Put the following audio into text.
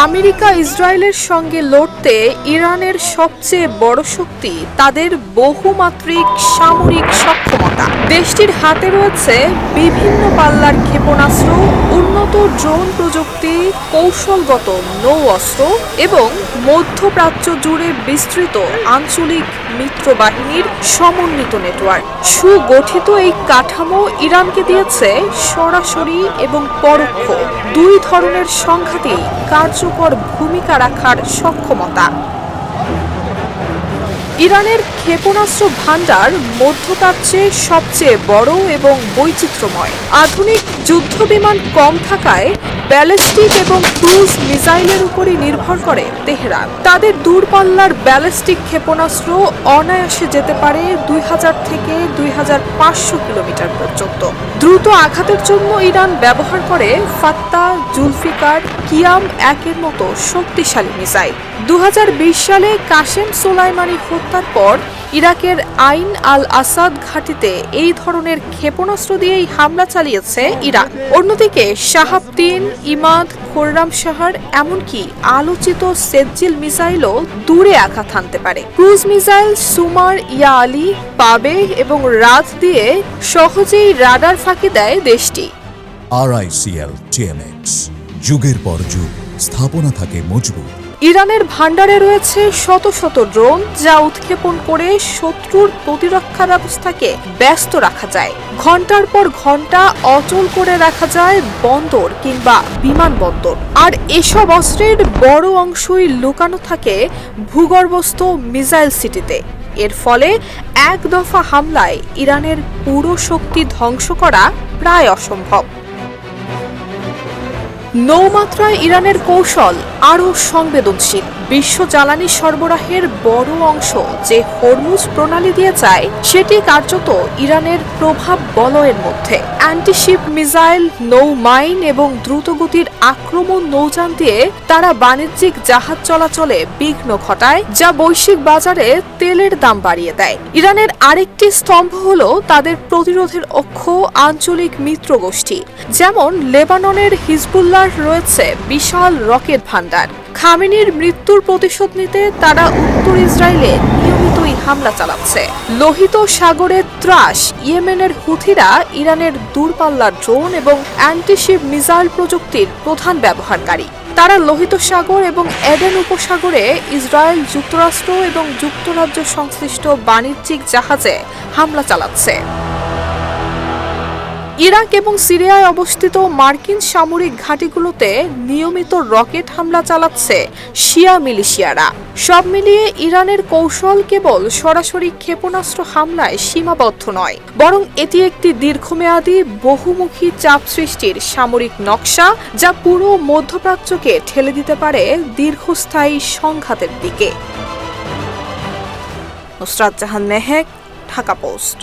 America ইসরায়েলের সঙ্গে লড়তে ইরানের সবচেয়ে বড় শক্তি তাদের বহুমাত্রিক সামরিক সক্ষমতা। দেশটির হাতে রয়েছে বিভিন্ন পাল্লার ক্ষেপণাস্ত্র, উন্নত ড্রোন প্রযুক্তি, কৌশলগত নৌ অস্ত্র এবং মধ্যপ্রাচ্য জুড়ে বিস্তৃত আঞ্চলিক মিত্রবাহিনীর সমন্বিত নেটওয়ার্ক। সুগঠিত এই কাঠামো ইরানকে দিয়েছে সরাসরি এবং পরোক্ষ দুই ধরনের সংঘাতেই কার্যকর ভূমিকা রাখার সক্ষমতা। ইরানের ক্ষেপণাস্ত্র ভান্ডার মধ্যপ্রাচ্যের সবচেয়ে বড় এবং বৈচিত্র্যময়। আধুনিক যুদ্ধবিমান কম থাকায় ব্যালিস্টিক এবং ক্রুজ মিসাইলের উপরই নির্ভর করে তেহরান। তাদের দূরপাল্লার ব্যালিস্টিক ক্ষেপণাস্ত্র অনায়াসে যেতে পারে 2000 থেকে 2500 কিলোমিটার পর্যন্ত। দ্রুত আঘাতের জন্য ইরান ব্যবহার করে ফাত্তা, জুলফিকার, কিয়াম-1 মতো শক্তিশালী মিসাইল। 2020 সালে কাসেম সোলাইমানি হত্যার পর ইরাকের আইন আল আসাদ ঘাঁটিতে এই ধরনের ক্ষেপণাস্ত্র দিয়েই হামলা চালিয়েছে ইরান। অন্যদিকে শাহাব-3, ইমাদ, খোররামশাহর এমনকি আলোচিত সেজ্জিল মিসাইলও দূরে আঘাত হানতে পারে। ক্রুজ মিসাইল সুমার, ইয়া আলী, পাবে এবং রাত দিয়ে সহজেই রাডার ফাঁকি দেয় দেশটি। RICL TMX, যুগের পর যুগ স্থাপনা থাকে মজবুত। ইরানের ভান্ডারে রয়েছে শত শত ড্রোন, যা উৎক্ষেপণ করে শত্রুর প্রতিরক্ষা ব্যবস্থাকে ব্যস্ত রাখা যায়। ঘন্টার পর ঘন্টা অচল করে রাখা যায় বন্দর কিংবা বিমানবন্দর। আর এসব অস্ত্রের বড় অংশই লুকানো থাকে ভূগর্ভস্থ মিসাইল সিটিতে। এর ফলে এক দফা হামলায় ইরানের পুরো শক্তি ধ্বংস করা প্রায় অসম্ভব। নৌমাত্রায় ইরানের কৌশল আরও সংবেদনশীল। বিশ্ব জ্বালানি সরবরাহের বড় অংশ যে হরমুজ প্রণালী দিয়ে যায়, সেটি কার্যত ইরানের প্রভাব বলয়ের মধ্যে। অ্যান্টিশিপ মিসাইল, নৌ মাইন এবং দ্রুতগতির আক্রমণ নৌযান দিয়ে তারা বাণিজ্যিক জাহাজ চলাচলে বিঘ্ন ঘটায়, যা বৈশ্বিক বাজারে তেলের দাম বাড়িয়ে দেয়। ইরানের আরেকটি স্তম্ভ হল তাদের প্রতিরোধের অক্ষ আঞ্চলিক মিত্র গোষ্ঠী। যেমন লেবাননের হিজবুল্লাহ রয়েছে বিশাল রকেট ভান্ডার। খামেনির মৃত্যুর প্রতিশোধ নিতে তারা উত্তর ইসরায়েলে নিয়মিতই হামলা চালাচ্ছে। লোহিত সাগরের ত্রাস ইয়েমেনের হুথিরা ইরানের দূরপাল্লার ড্রোন এবং অ্যান্টিশিপ মিসাইল প্রযুক্তির প্রধান ব্যবহারকারী। তারা লোহিত সাগর এবং এডেন উপসাগরে ইসরায়েল, যুক্তরাষ্ট্র এবং যুক্তরাজ্য সংশ্লিষ্ট বাণিজ্যিক জাহাজে হামলা চালাচ্ছে। ইরাক এবং সিরিয়ায় অবস্থিত মার্কিন সামরিক ঘাঁটিগুলোতে নিয়মিত রকেট হামলা চালাচ্ছে শিয়া মিলিশিয়ারা। সব মিলিয়ে ইরানের কৌশল কেবল সরাসরি ক্ষেপণাস্ত্র হামলায় সীমাবদ্ধ নয়, বরং এটি একটি দীর্ঘমেয়াদী বহুমুখী চাপ সৃষ্টির সামরিক নকশা, যা পুরো মধ্যপ্রাচ্যকে ঠেলে দিতে পারে দীর্ঘস্থায়ী সংঘাতের দিকে। নুসরাত জাহান মেহেক, ঢাকা পোস্ট।